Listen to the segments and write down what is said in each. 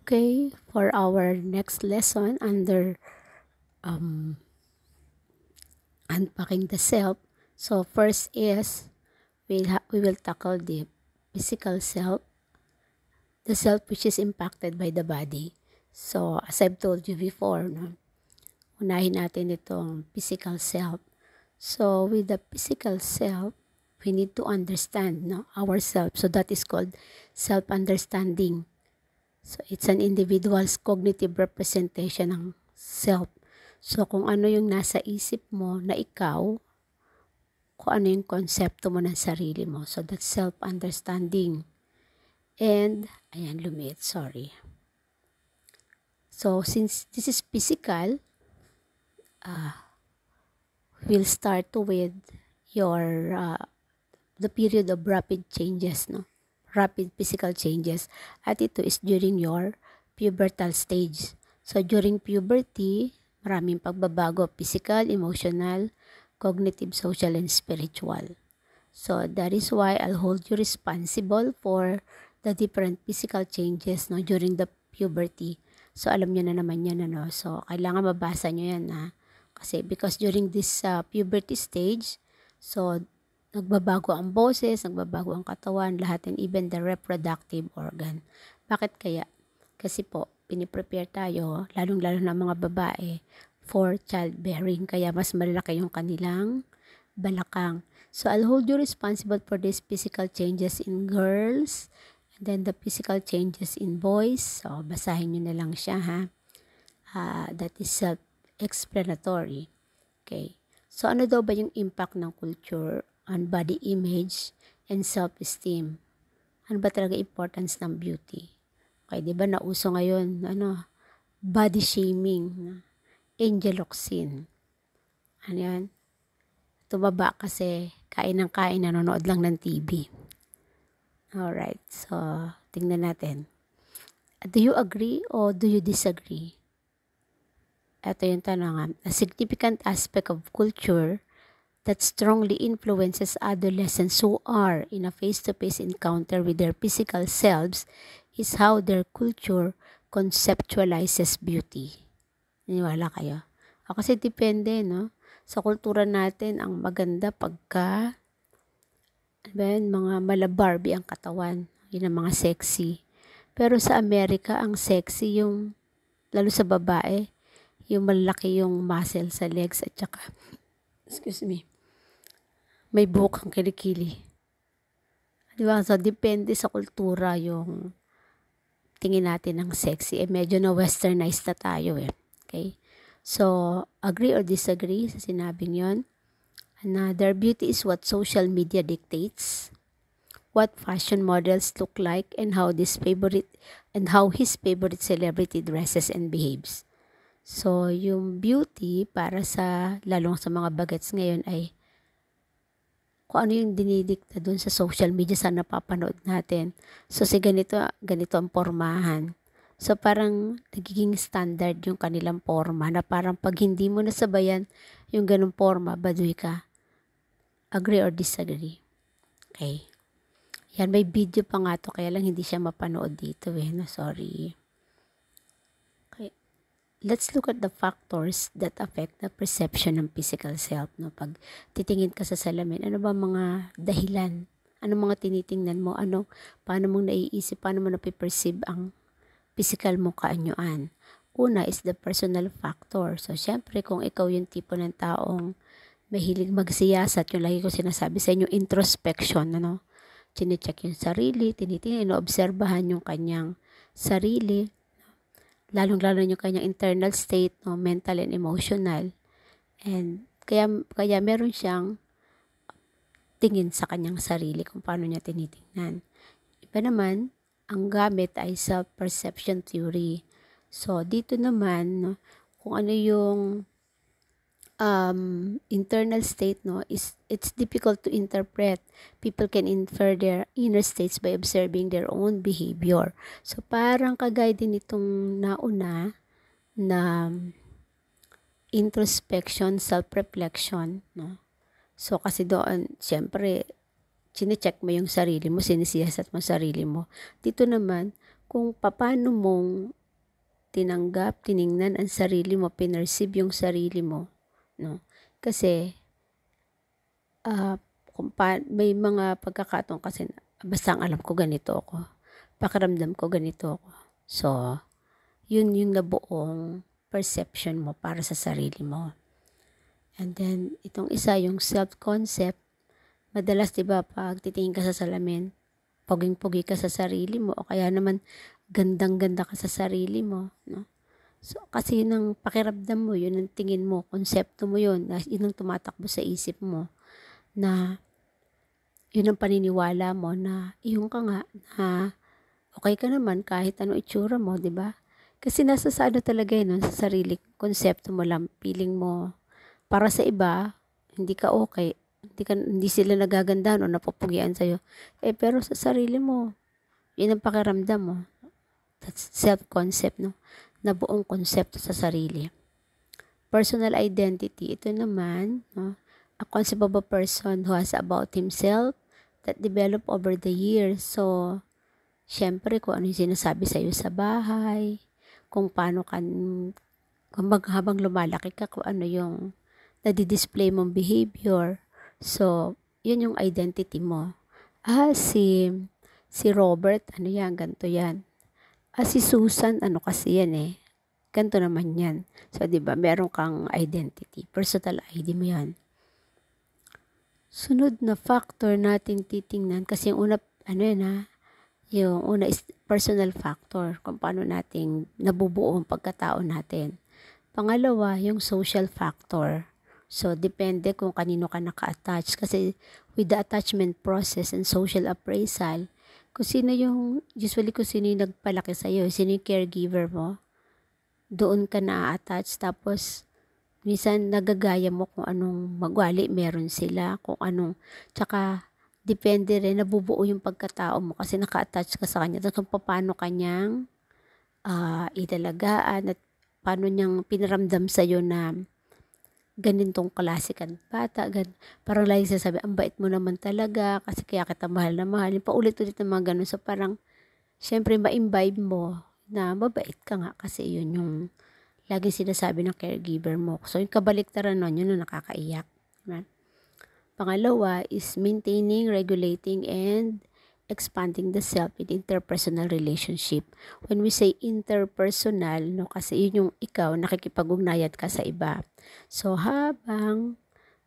Okay, for our next lesson under um, unpacking the self. So first is we will tackle the physical self, the self which is impacted by the body. So as I've told you before, no, unahin natin itong physical self. So with the physical self, we need to understand ourselves. So that is called self-understanding. So it's an individual's cognitive representation ng self. So kung ano yung nasa isip mo na ikaw, kung ano yung konsepto mo ng sarili mo. So that's self-understanding. And, ayan, lumiit, sorry. So since this is physical, we'll start with your, the period of rapid changes, no? Rapid physical changes. At ito is during your pubertal stage. So during puberty, maraming pagbabago, physical, emotional, cognitive, social, and spiritual. So that is why I'll hold you responsible for the different physical changes during the puberty. So alam niyo na naman yan, So kailangan mabasa niyo yan, Kasi because during this puberty stage, so nagbabago ang boses, nagbabago ang katawan, lahat, and even the reproductive organ. Bakit kaya? Kasi po, piniprepare tayo, lalong-lalo na mga babae, for childbearing. Kaya mas malaki yung kanilang balakang. So, I'll hold you responsible for these physical changes in girls, and then the physical changes in boys. So, basahin nyo na lang siya, ha? That is self-explanatory. Okay. So, ano daw ba yung impact ng culture on body image and self-esteem? Ano ba talaga importance ng beauty? Okay, di ba nauso ngayon, body shaming, angeloxin. Ano yan? Tumaba kasi kain ng kain, nanonood lang ng TV. Alright, so tingnan natin. Do you agree or do you disagree? Ito yung tanong. A significant aspect of culture that strongly influences adolescents who are in a face-to-face encounter with their physical selves is how their culture conceptualizes beauty. Niniwala kayo? Kasi depende, no? Sa kultura natin, ang maganda pagka mga mala-Barbie ang katawan. Yun ang mga sexy. Pero sa Amerika, ang sexy yung, lalo sa babae, yung malaki yung muscle sa legs at saka, excuse me, may buhok ang kilikili. Diba? So, depende sa kultura yung tingin natin ng sexy. Medyo na westernized na tayo Okay? So, agree or disagree sa sinabing yon? Another, beauty is what social media dictates. What fashion models look like and how his favorite celebrity dresses and behaves. So, yung beauty para sa, lalong sa mga bagets ngayon ay kung ano yung dinidikta dun sa social media sa napapanood natin. So, ganito ang pormahan. So, parang nagiging standard yung kanilang forma na parang pag hindi mo nasabayan yung ganung forma, baduy ka. Agree or disagree? Okay. Yan, may video pa nga to, kaya lang hindi siya mapanood dito sorry. Okay. Let's look at the factors that affect the perception ng physical self. Pag titingin ka sa salamin, ano ba mga dahilan? Ano mga tinitingnan mo? Paano mong naiisip? Paano mo napiperceive ang physical mo kaanyuan? Una is the personal factor. So, syempre, kung ikaw yung tipo ng taong mahilig magsiyasat, yung lagi ko sinasabi sa inyo, introspection, Chinecheck yung sarili, tinitingnan, inoobserbahan yung kanyang sarili, lalong-lalo yung kanyang internal state, mental and emotional. And kaya meron siyang tingin sa kanyang sarili kung paano niya tinitingnan. Iba naman, ang gamit ay self-perception theory. So, dito naman, kung ano yung internal state, it's difficult to interpret. People can infer their inner states by observing their own behavior. So, parang kagaya din itong nauna na introspection, self-reflection, So, kasi doon, siyempre, chinecheck mo yung sarili mo, sinisiyasat mo sarili mo. Dito naman, kung paano mong tinanggap, tiningnan ang sarili mo, pinerceive yung sarili mo, no? Kasi, may mga pagkakataon kasi, basta ang alam ko ganito ako, pakiramdam ko ganito ako. So, yun yung nabuong perception mo para sa sarili mo. And then, itong isa, yung self-concept, madalas, diba, pag titingin ka sa salamin, poging-pogi ka sa sarili mo, o kaya naman, gandang-ganda ka sa sarili mo, no? So, kasi yun ang pakiramdam mo, yun ang tingin mo, konsepto mo yun, yun ang tumatakbo sa isip mo, na yun ang paniniwala mo na yung ka nga, na okay ka naman kahit ano itsura mo, di ba? Kasi nasa sa ano talaga yun, sa sarili, konsepto mo lang, feeling mo, para sa iba, hindi ka okay, hindi sila nagagandahan o napupugian sa'yo. Pero sa sarili mo, yun ang pakiramdam mo. That's self-concept, no? Na buong konsepto sa sarili. Personal identity, ito naman, no? A concept of a person who has about himself that develop over the years. So, syempre, kung ano yung sinasabi sa'yo sa bahay, kung paano habang lumalaki ka, kung ano yung nadi-display mong behavior. So, yun yung identity mo. Si Robert, ano yan, ganito yan. Si Susan, ano kasi yan eh. Ganito naman yan. So, di ba, meron kang identity. Personal ID mo yan. Sunod na factor natin titingnan, kasi yung una, yung una is personal factor, kung paano nating nabubuo ang pagkatao natin. Pangalawa, yung social factor. So, depende kung kanino ka naka-attach. Kasi with the attachment process and social appraisal, kung sino yung nagpalaki sa'yo, sino yung caregiver mo, doon ka na-attach. Tapos, minsan nagagaya mo kung anong magwali meron sila, kung anong, tsaka, depende rin, nabubuo yung pagkatao mo kasi naka-attach ka sa kanya. Tapos kung paano kanyang italagaan at paano niyang pinaramdam sa'yo na ganitong klase kang bata, parang lagi sasabi, ang bait mo naman talaga, kasi kaya kita mahal na mahal. Yung paulit-ulit na mga ganun. So parang, syempre ma-imbibe mo na mabait ka nga kasi yun yung laging sinasabi ng caregiver mo. So yung kabaliktaran nun, yun yung nakakaiyak. Diba? Pangalawa is maintaining, regulating, and expanding the self in interpersonal relationship. When we say interpersonal, no, kasi yun yung ikaw, nakikipag-ugnayan ka sa iba. So, habang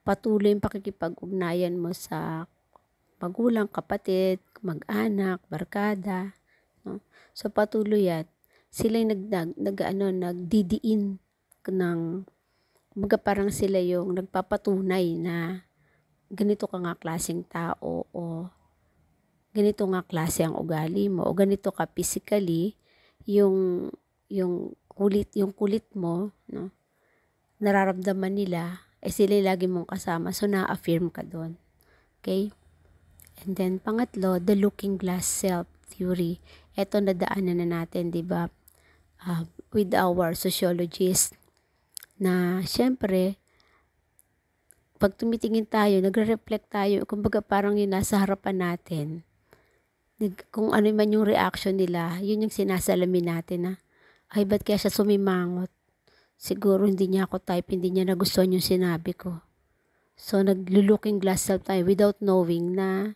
patuloy yung pakikipag-ugnayan mo sa magulang, kapatid, mag-anak, barkada, no? So, patuloy yan. Sila yung nagdidiin ng, parang sila yung nagpapatunay na ganito ka nga klaseng tao o ganito nga klase ang ugali mo o ganito ka physically, yung kulit mo, no, nararamdaman nila, sila lagi mong kasama, so na-affirm ka doon. Okay? And then pangatlo, the looking glass self theory. Ito nadaanan na natin, di ba? With our sociologist, na syempre pag tumitingin tayo, nagre-reflect tayo, kumbaga parang yun nasa harapan natin. Kung ano man yung reaction nila, yun yung sinasalamin natin na, ay ba't kaya siya sumimangot? Siguro hindi niya ako type, hindi niya nagustuhan yung sinabi ko. So nag-looking glass self tayo without knowing na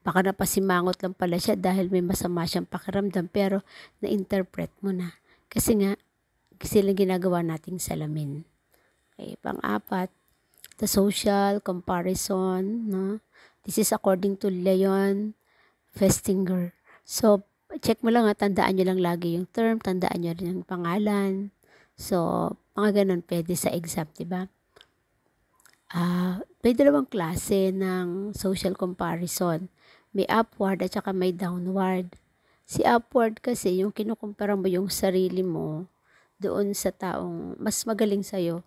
baka napasimangot lang pala siya dahil may masama siyang pakiramdam, pero na-interpret mo na. Kasi nga, sila ginagawa nating salamin. Okay, pang-apat, the social comparison, no? This is according to Leon Festinger. So, check mo lang, tandaan nyo lang lagi yung term, tandaan nyo rin yung pangalan. So, mga ganun pwede sa exam, diba? May dalawang klase ng social comparison. May upward at saka may downward. Si upward kasi, yung kinukumpara mo yung sarili mo doon sa taong mas magaling sa'yo.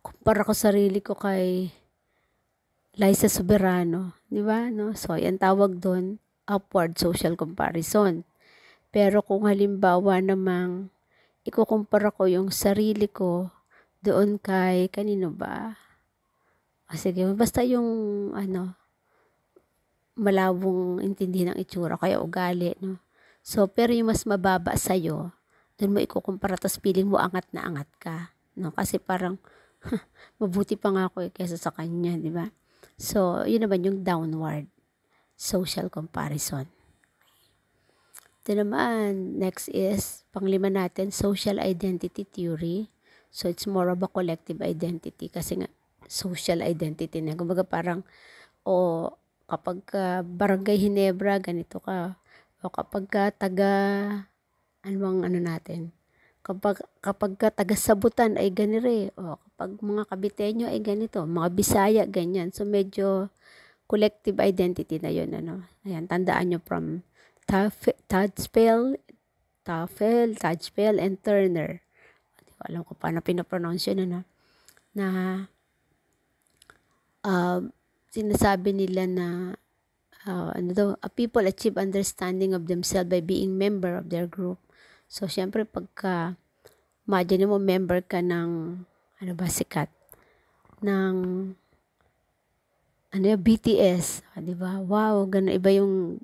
Kumpara ko sarili ko kay Liza Soberano, di ba? No? So, yan tawag doon, upward social comparison. Pero kung halimbawa namang ikukumpara ko yung sarili ko doon kay, kanino ba? Sige, basta yung, malabong intindi ng itsura, kaya ugali, no? So, pero yung mas mababa sa'yo, doon mo ikukumpara, tapos feeling mo angat na angat ka, no? Kasi parang, mabuti pa nga ako kaysa sa kanya, di ba? So, yun naman yung downward social comparison. Ito naman, next is, panglima natin, social identity theory. So, it's more of a collective identity kasi nga, social identity na. Kumbaga parang, kapag ka Barangay Hinebra, ganito ka. O kapag ka ano natin? Kapag ka taga Sabutan ay ganire. O kapag mga Kabiteño ay ganito. Mga Bisaya, ganyan. So, medyo collective identity na yun, ano. Ayan, tandaan nyo from Tajpel, and Turner. Hindi ko alam kung paano pinapronounce yun, ano. Na, sinasabi nila na, a people achieve understanding of themselves by being member of their group. So, syempre, imagine mo, member ka ng, sikat, ng, BTS, di ba? Wow, ganun, iba yung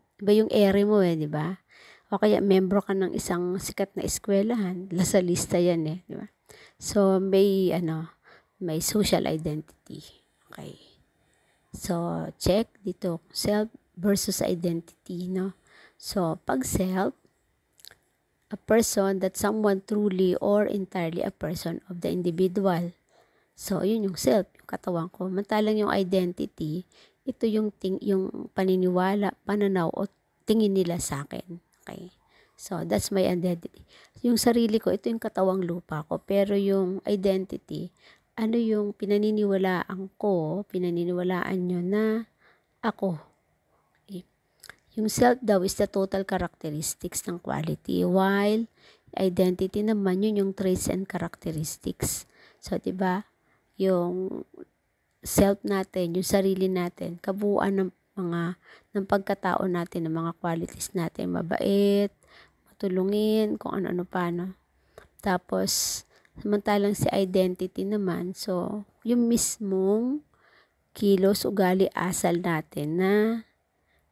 ere mo di ba? O kaya, membro ka ng isang sikat na eskwelahan, sa lista yan di ba? So, may social identity. Okay. So, check dito, self versus identity, no? So, pag self, a person that someone truly or entirely a person of the individual. So, yun yung self, yung katawan ko. Mantalang yung identity, ito yung paniniwala, pananaw, o tingin nila sa akin. Okay? So, that's my identity. Yung sarili ko, ito yung katawang lupa ko. Pero yung identity, ano yung pinaniniwalaan nyo na ako. Okay? Yung self daw is the total characteristics ng quality, while identity naman yun yung traits and characteristics. So, diba, yung self natin, yung sarili natin, kabuuan ng pagkatao natin, ng mga qualities natin, mabait, matulungin, kung ano-ano pa, no? Tapos, samantalang si identity naman, so, yung mismong kilos, ugali, asal natin na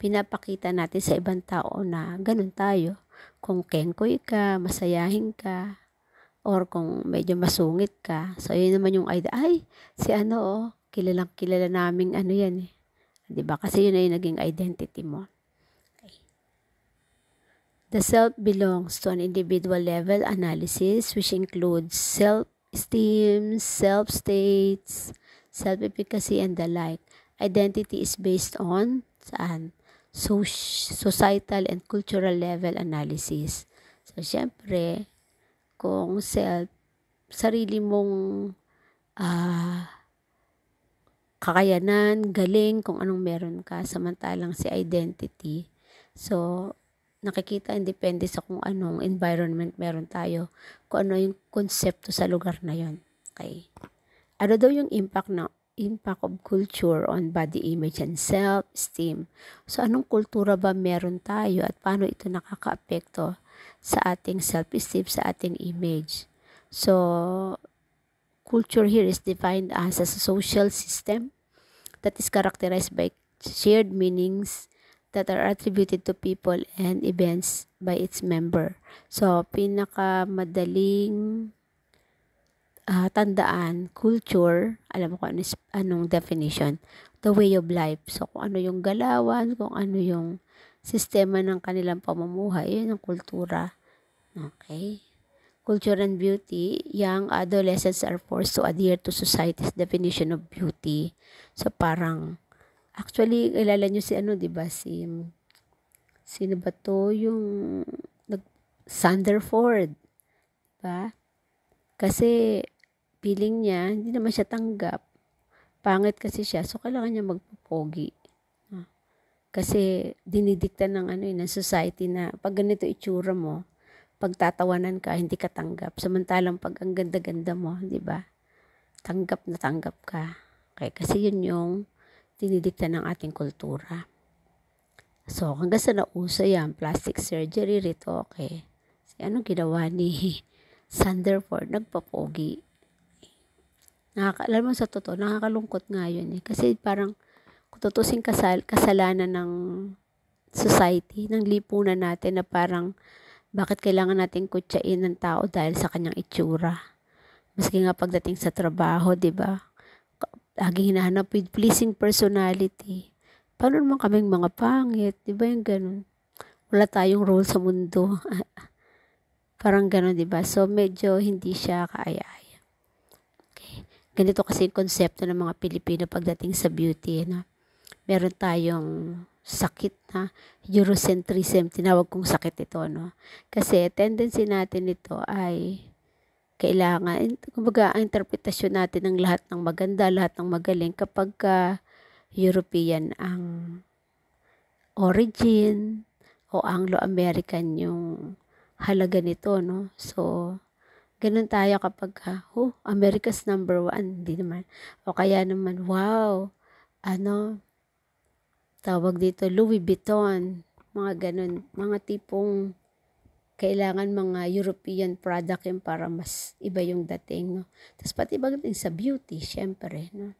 pinapakita natin sa ibang tao na ganun tayo. Kung kengkoy ka, masayahin ka, or kung medyo masungit ka. So, yun naman yung idea. Ay, si kilalang kilala naming yan eh. Diba? Kasi yun ay naging identity mo. Okay. The self belongs to an individual level analysis which includes self-esteem, self-states, self-efficacy, and the like. Identity is based on societal and cultural level analysis. So, syempre, kung sarili mong kakayanan, galing, kung anong meron ka, samantalang si identity. So, nakikita, depende sa kung anong environment meron tayo, kung ano yung konsepto sa lugar na yon. Okay. Ano daw yung impact of culture on body image and self-esteem? So, anong kultura ba meron tayo at paano ito nakaka-apekto sa ating self-esteem, sa ating image? So, culture here is defined as a social system that is characterized by shared meanings that are attributed to people and events by its member. So, pinakamadaling tandaan, culture, alam mo kung anong definition, the way of life. So, kung ano yung galawan, kung ano yung sistema ng kanilang pamumuhay, yun ang kultura. Okay? Culture and beauty, young adolescents are forced to adhere to society's definition of beauty. So, parang, actually, kilala nyo si diba, sino ba to? Yung, Sanderford. Diba? Kasi, feeling niya, hindi naman siya tanggap. Pangit kasi siya, so kailangan niya magpupogi. Kasi dinidikta ng ng society na pag ganito itsura mo, pagtatawanan ka, hindi ka tanggap. Samantalang pag ang ganda-ganda mo, di ba? Tanggap na tanggap ka. Okay, kasi yun yung dinidikta ng ating kultura. So, hanggang sa nauso yan, plastic surgery, rito, okay. Anong ginawa ni Sanderford? Nagpapogi. Alam mo sa totoo, nakakalungkot nga yun eh. Kasi parang, tutusing kasalanan ng society, ng lipunan natin na parang bakit kailangan natin kutsain ng tao dahil sa kanyang itsura. Maski nga pagdating sa trabaho, di ba? Laging hinahanap with pleasing personality. Paano naman kaming mga pangit? Di ba yung ganun? Wala tayong role sa mundo. Parang ganun, di ba? So, medyo hindi siya kaaya-aya. Okay. Ganito kasi yung konsepto ng mga Pilipino pagdating sa beauty. No? Meron tayong sakit na Eurocentrism. Tinawag kong sakit ito. No? Kasi tendency natin ito ay kailangan, kumbaga, ang interpretasyon natin ng lahat ng maganda, lahat ng magaling kapag European ang origin o Anglo-American yung halaga nito, no? So, ganun tayo kapag, America's number one, hindi naman. O kaya naman, wow, tawag dito, Louis Vuitton, mga ganun, mga tipong kailangan mga European product yung para mas iba yung dating, no? Tapos pati pagdating sa beauty, syempre, no?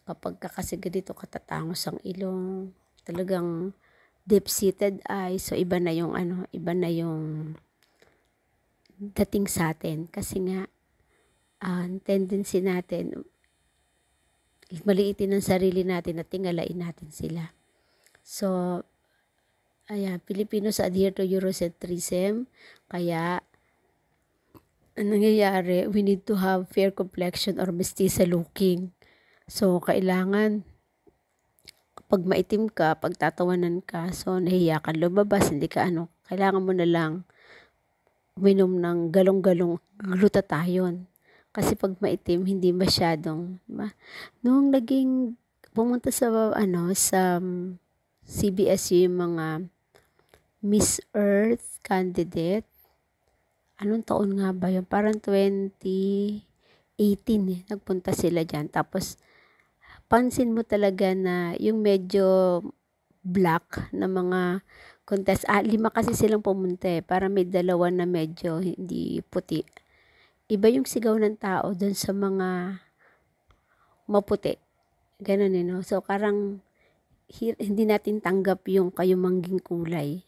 Kapag kasi ganito katatangos ang ilong, talagang deep-seated eyes, so iba na yung dating sa atin. Kasi nga, tendency natin, maliitin ang sarili natin at tingalain natin sila. So, ayan, Filipinos adhere to Eurocentrism. Kaya, ang nangyayari, we need to have fair complexion or mestiza looking. So, kailangan, kapag maitim ka, pag tatawanan ka, so nahiya ka lumabas, hindi ka kailangan mo na lang uminom ng galong-galong glutathione. Kasi pag maitim, hindi masyadong, diba? Nung pumunta sa CBSU yung mga Miss Earth candidate. Anong taon nga ba yun? Parang 2018 nagpunta sila dyan. Tapos, pansin mo talaga na yung medyo black na mga contest. 5 kasi silang pumunta para may 2 na medyo hindi puti. Iba yung sigaw ng tao dun sa mga maputi. Ganun no? So, parang hindi natin tanggap yung kayumangging kulay.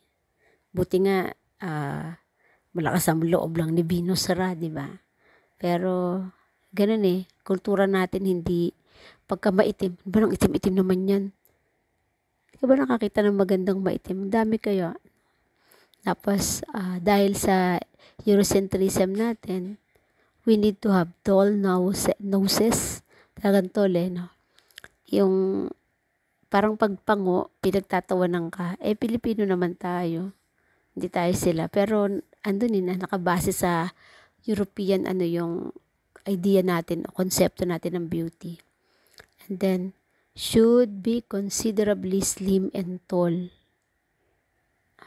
Buti nga, malakas ang loob lang ni Venus Sara, di ba? Pero, ganun kultura natin hindi, pagka maitim, ba nang itim-itim naman yan? Di ka ba nakakita ng magandang maitim? Dami kayo. Tapos, dahil sa Eurocentrism natin, we need to have tall noses. Talagang tall, no? Yung, parang pagpango, pinagtatawanan ka. Pilipino naman tayo. Hindi tayo sila. Pero, nakabase sa European, yung idea natin, o konsepto natin ng beauty. And then, should be considerably slim and tall.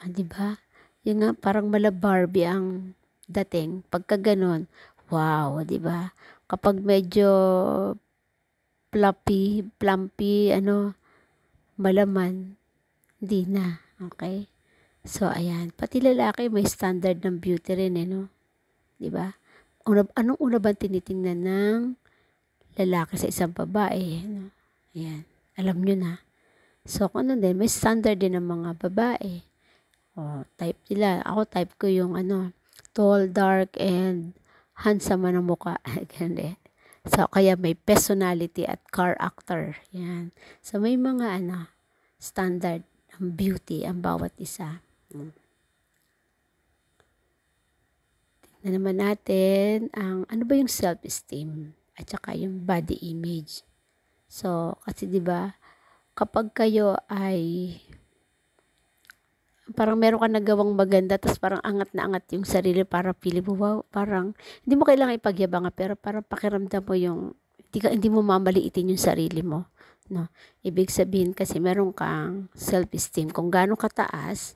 Diba? Yung nga, parang mala Barbie ang dating. Pagka ganon, wow, diba? Kapag medyo plumpy, malaman, hindi na. Okay? So, ayan. Pati lalaki, may standard ng beauty rin, no? Diba? Anong una ba tinitingnan ng lalaki sa isang babae? No? Ayan. Alam nyo na. So, kung din, may standard din ng mga babae. Type nila. Ako, type ko yung tall, dark, and handsome ang mukha. Ganun So, kaya may personality at character. Yan. So, may mga standard ng beauty ang bawat isa. Tignan naman natin ang ano ba yung self-esteem at saka yung body image. So, kasi 'di ba, kapag kayo ay parang meron ka nagawang maganda tapos parang angat na angat yung sarili para pili mo, wow, parang hindi mo kailangan ipagyabang pero parang pakiramdam mo yung hindi mo mamaliitin yung sarili mo, no? Ibig sabihin kasi meron kang self-esteem kung gaano kataas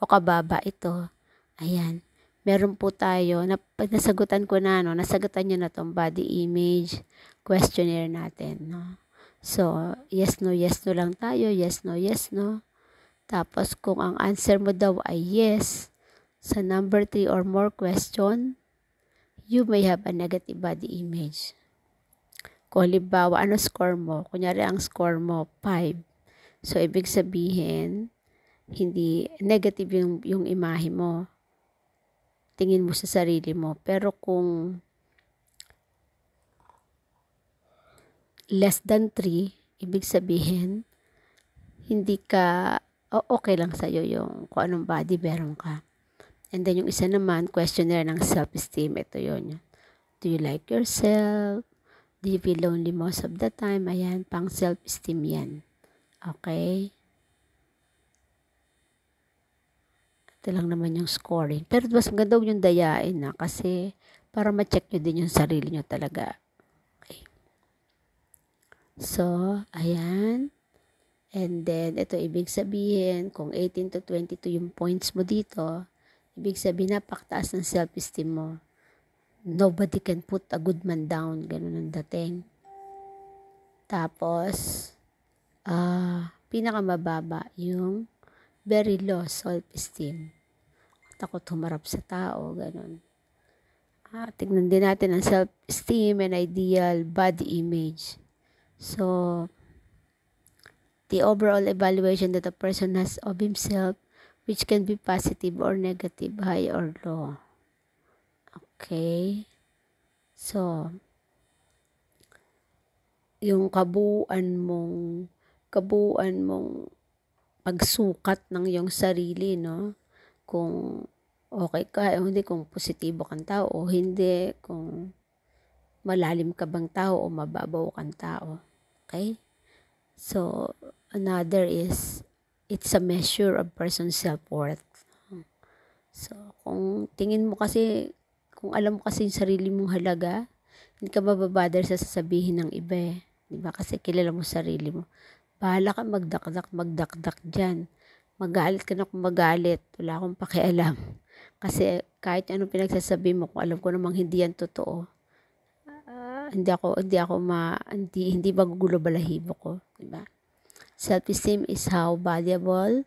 o kababa ito. Ayan. Meron po tayo, nasagutan ko na, nasagutan nyo na tong body image questionnaire natin, no? So, yes, no lang tayo, yes, no. Tapos, kung ang answer mo daw ay yes, sa number 3 or more question, you may have a negative body image. Kung halimbawa, ano score mo? Kunyari, ang score mo, 5. So, ibig sabihin, hindi negative yung imahe mo. Tingin mo sa sarili mo. Pero kung less than 3, ibig sabihin, hindi ka, okay lang sa'yo yung kung anong body meron ka. And then yung isa naman, questionnaire ng self-esteem. Ito yun. Do you like yourself? Do you feel lonely most of the time? Ayan, pang self-esteem yan. Okay? Ito lang naman yung scoring. Pero mas maganda yung dayain na kasi para ma-check nyo din yung sarili nyo talaga. Okay. So, ayan. And then, ito ibig sabihin, kung 18 to 22 yung points mo dito, ibig sabihin napakataas ng self-esteem mo. Nobody can put a good man down. Ganun ang dating. Tapos, pinakamababa yung very low self-esteem. Takot humarap sa tao, ganun. Tignan din natin ang self-esteem and ideal body image. So, the overall evaluation that a person has of himself, which can be positive or negative, high or low. Okay. So, yung kabuuan mong pagsukat ng iyong sarili, no? Kung okay ka o hindi, kung positibo kang tao o hindi, kung malalim ka bang tao o mababaw kang tao. Okay? So, another is, it's a measure of person's self-worth. So, kung tingin mo kasi, kung alam mo kasi yung sarili mong halaga, hindi ka mababother sa sasabihin ng iba eh. Diba? Kasi kilala mo sarili mo. Bahala ka magdakdak dyan. Magalit ka na kung magalit. Wala akong pakialam. Kasi kahit anong pinagsasabi mo, kung alam ko namang hindi yan totoo, hindi magugulo balahibo ko. Diba? Self-esteem is how valuable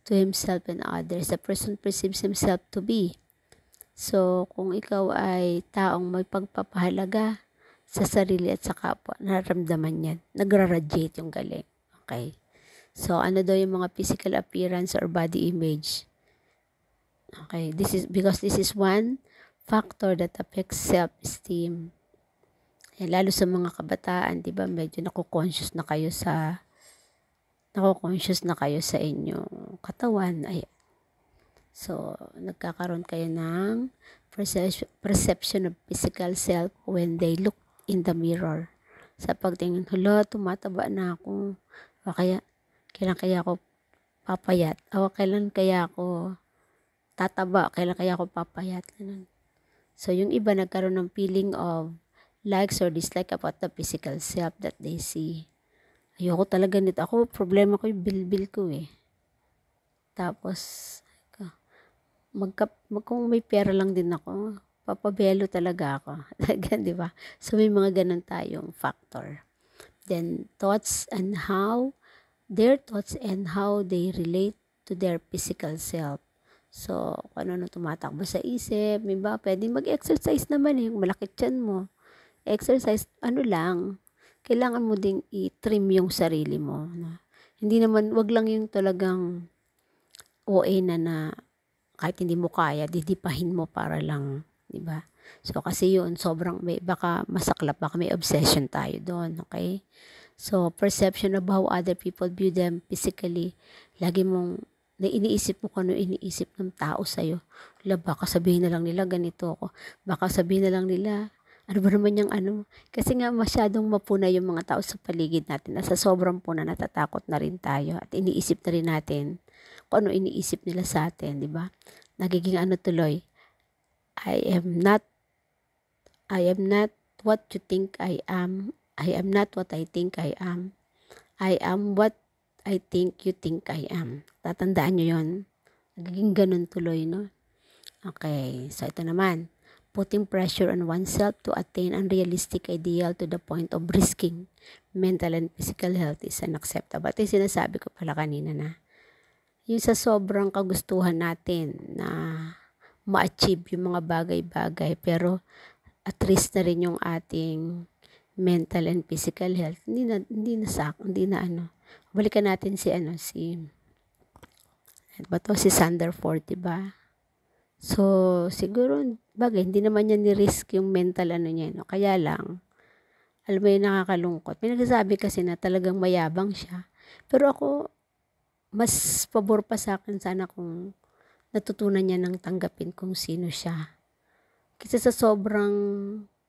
to himself and others a person perceives himself to be. So, kung ikaw ay taong may pagpapahalaga sa sarili at sa kapwa, nararamdaman yan. Nagra-radiate yung galing. Okay? So, ano daw yung mga physical appearance or body image? Okay, this is one factor that affects self-esteem. Lalo sa mga kabataan, di ba, medyo nako-conscious na kayo sa inyong katawan. Ayan. So, nagkakaroon kayo ng perception of physical self when they look in the mirror. Sa pagtingin, tumataba na ako. O kailan kaya ako papayat? O kailan kaya ako tataba? Kailan kaya ako papayat? Ganun. So, yung iba nagkaroon ng feeling of likes or dislike about the physical self that they see. Ayoko talaga nito. Ako, problema ko yung bilbil ko eh. Tapos, kung may pera lang din ako, papabelo talaga ako. Di ba? So, may mga ganun tayong factor. Then, their thoughts and how they relate to their physical self. So, kung ano tumatakbo sa isip, may ba, pwede mag-exercise naman eh, malaki tiyan mo. Exercise, kailangan mo ding i-trim yung sarili mo. No? Hindi naman, wag lang yung talagang OA na kahit hindi mo kaya, didipahin mo para lang, di ba? So, kasi yun, baka masaklap, baka may obsession tayo doon, okay? So, perception of how other people view them physically, lagi mong, iniisip mo kung ano iniisip ng tao sa'yo. Baka sabihin na lang nila, ganito ako. Baka sabihin na lang nila, ano ba naman yung ano? Kasi nga masyadong mapuna yung mga tao sa paligid natin. Nasa sobrang puna, natatakot na rin tayo. At iniisip na rin natin kung ano iniisip nila sa atin, di ba? Nagiging tuloy, I am not what you think I am. I am not what I think I am. I am what I think you think I am. Tatandaan nyo yun. Nagiging ganun tuloy, no? Okay, so ito naman. Putting pressure on oneself to attain unrealistic ideal to the point of risking mental and physical health is unacceptable. Ito yung sinasabi ko pala kanina na yung sa sobrang kagustuhan natin na ma-achieve yung mga bagay-bagay pero at risk na rin yung ating mental and physical health, balikan natin si si Sander Ford, diba? So, siguro, bagay, hindi naman niya ni-risk yung mental niya, no? Kaya lang, alam mo yung nakakalungkot. May nagsasabi kasi na talagang mayabang siya. Pero ako, mas pabor pa sa akin sana kung natutunan niya ng tanggapin kung sino siya. Kasi sa sobrang,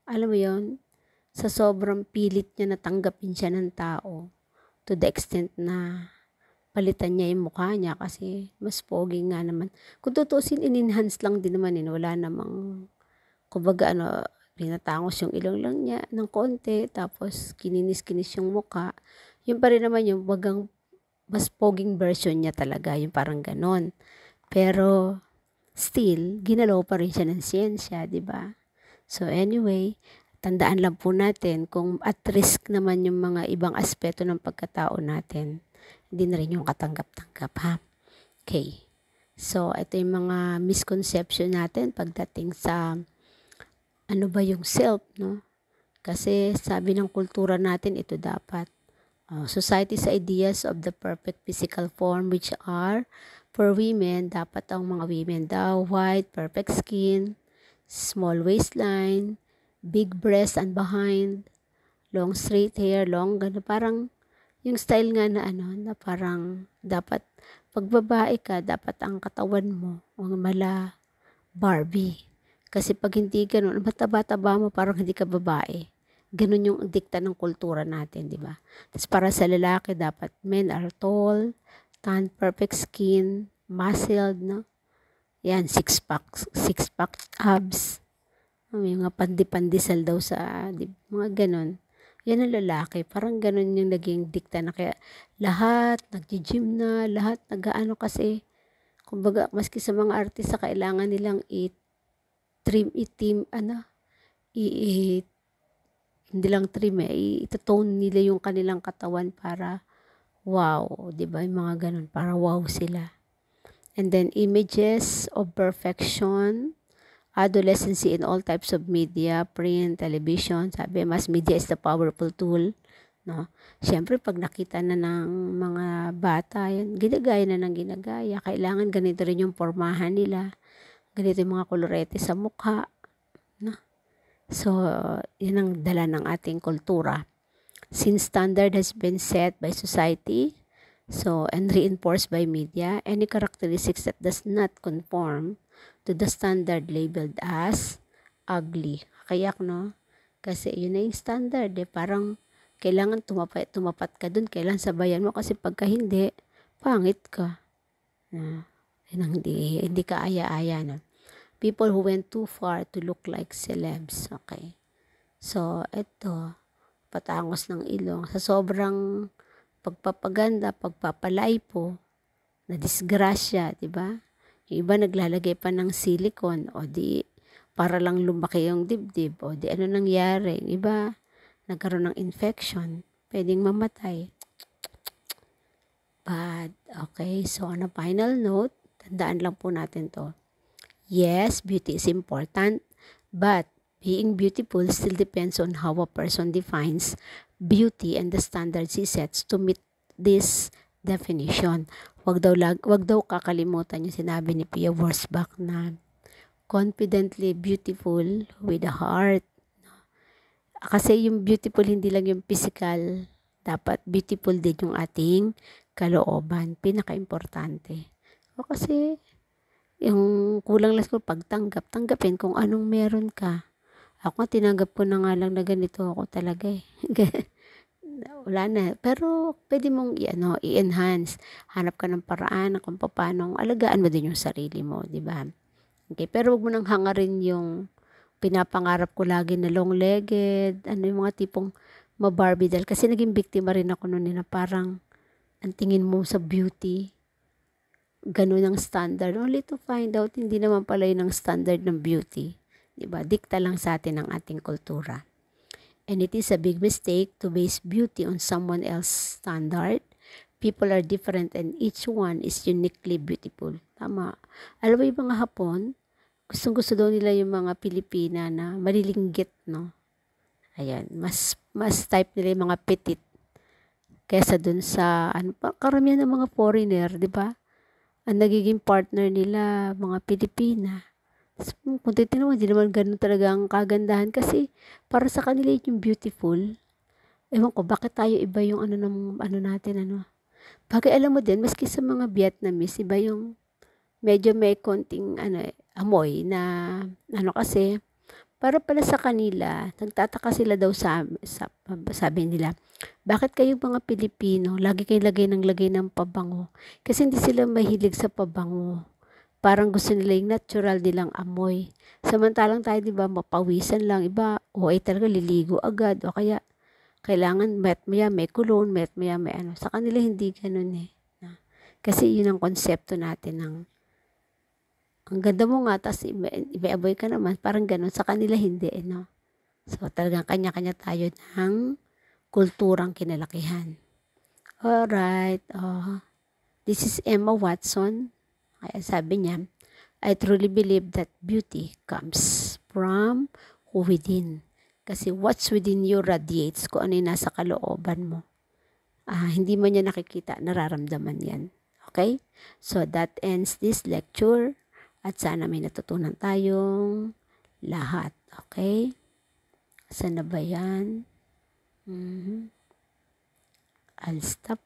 alam mo yon, sa sobrang pilit niya na tanggapin siya ng tao, to the extent na palitan niya yung mukha niya kasi mas pogi nga naman. Kung tutusin, in-enhance lang din naman yun. Wala namang, kumbaga pinatangos yung ilong lang niya ng konti, tapos kininis-kinis yung mukha. Yun pa rin naman yung bagang mas poging version niya talaga, yung parang ganon. Pero, still, ginalaw pa rin siya ng siyensya, di ba? So anyway, tandaan lang po natin kung at risk naman yung mga ibang aspeto ng pagkatao natin, hindi na rin yung katanggap-tanggap, ha? Okay. So, ito yung mga misconception natin pagdating sa ano ba yung self, no? Kasi sabi ng kultura natin, ito dapat. Society's ideas of the perfect physical form, which are, for women, dapat ang mga women daw, white, perfect skin, small waistline, big breast and behind, long straight hair, long, gano, parang, yung style nga na parang, dapat, pag babae ka, dapat ang katawan mo, mala Barbie. Kasi pag hindi ganun, mataba-taba mo, parang hindi ka babae. Ganun yung dikta ng kultura natin, di ba? Tapos para sa lalaki, dapat men are tall, tan, perfect skin, muscled, no? Yan, six-pack abs. May mga pandi-pandisal daw sa, mga ganun. Yan ang lalaki. Parang ganun yung naging dikta na kaya lahat, nag-gym na, lahat, nag-ano kasi, kumbaga, maski sa mga artista, kailangan nilang i-trim, hindi lang trim i-tone nila yung kanilang katawan para wow, di ba? Yung mga ganun, para wow sila. And then, images of perfection, adolescency in all types of media, print, television, sabi, mass media is the powerful tool, no? Siyempre, pag nakita na ng mga bata, yan, ginagaya na ng ginagaya. Kailangan ganito rin yung pormahan nila. Ganito yung mga kolorete sa mukha, no? So, yun ang dala ng ating kultura. Since standard has been set by society, and reinforced by media, any characteristics that does not conform to the standard labeled as ugly. Kayak, no? Kasi yun na yung standard, parang kailangan tumapat ka dun, kailangan sabayan mo, kasi pagka hindi, pangit ka. Hindi ka aya-aya, no? People who went too far to look like celebs. Okay. So, ito, patangos ng ilong. Sa sobrang pagpapaganda, pagpapalaipo, na disgrasya, di ba? Yung iba naglalagay pa ng silicone, o di, para lang lumaki yung dibdib, o di ano nangyari. Yung iba, nagkaroon ng infection, pwedeng mamatay. Bad. Okay, so on a final note, tandaan lang po natin to. Yes, beauty is important, but being beautiful still depends on how a person defines beauty and the standards he sets to meet this definition. Wag daw kakalimutan yung sinabi ni Pia Wurtzbach na confidently beautiful with a heart. Kasi yung beautiful hindi lang yung physical, dapat beautiful din yung ating kalooban, pinaka-importante. Kasi yung kulang lang ko tanggapin kung anong meron ka. Ako nga tinanggap ko na nga lang na ganito ako talaga eh. Wala na. Pero pwede mong i-enhance. Hanap ka ng paraan kung paano alagaan mo din yung sarili mo, di ba? Okay, pero wag mo nang hangarin yung pinapangarap ko lagi na long-legged, yung mga tipong ma-Barbie doll. Kasi naging biktima rin ako noon na parang ang tingin mo sa beauty, ganun ang standard, only to find out hindi naman pala yun ang standard ng beauty. Diba? Dikta lang sa atin ang ating kultura. And it is a big mistake to base beauty on someone else's standard. People are different and each one is uniquely beautiful. Tama. Alam mo yung mga Hapon, gustong-gusto daw nila yung mga Pilipina na malilinggit, no? Ayan, mas type nila yung mga petite. kesa dun sa, karamihan ng mga foreigner, di ba? Ang nagiging partner nila, mga Pilipina. Kung titignan mo, hindi naman ganun talaga ang kagandahan kasi para sa kanila yung beautiful. Ewan ko, bakit tayo iba yung natin, Bagay alam mo din, maski sa mga Vietnamese, iba yung medyo may konting, amoy na, kasi, para pala sa kanila, nagtataka sila daw sabi nila, bakit kayo mga Pilipino, lagi kayo lagay ng pabango? Kasi hindi sila mahilig sa pabango. Parang gusto nila yung natural nilang amoy. Samantalang tayo, di ba, mapawisan lang. Iba, o ay talaga liligo agad. O kaya, kailangan met maya may cologne, met maya may Sa kanila hindi ganun eh. Kasi yun ang konsepto natin ng, ang ganda mo nga, tapos iba-aboy ka naman. Parang ganun. Sa kanila hindi eh, no? So, talagang kanya-kanya tayo ng kulturang kinalakihan. Alright. This is Emma Watson. Kaya sabi niya, I truly believe that beauty comes from within. Kasi what's within you radiates kung ano yung nasa kalooban mo. Hindi man niya nakikita, nararamdaman yan. Okay? So that ends this lecture. At sana may natutunan tayong lahat. Okay? Saan na ba yan? I'll stop.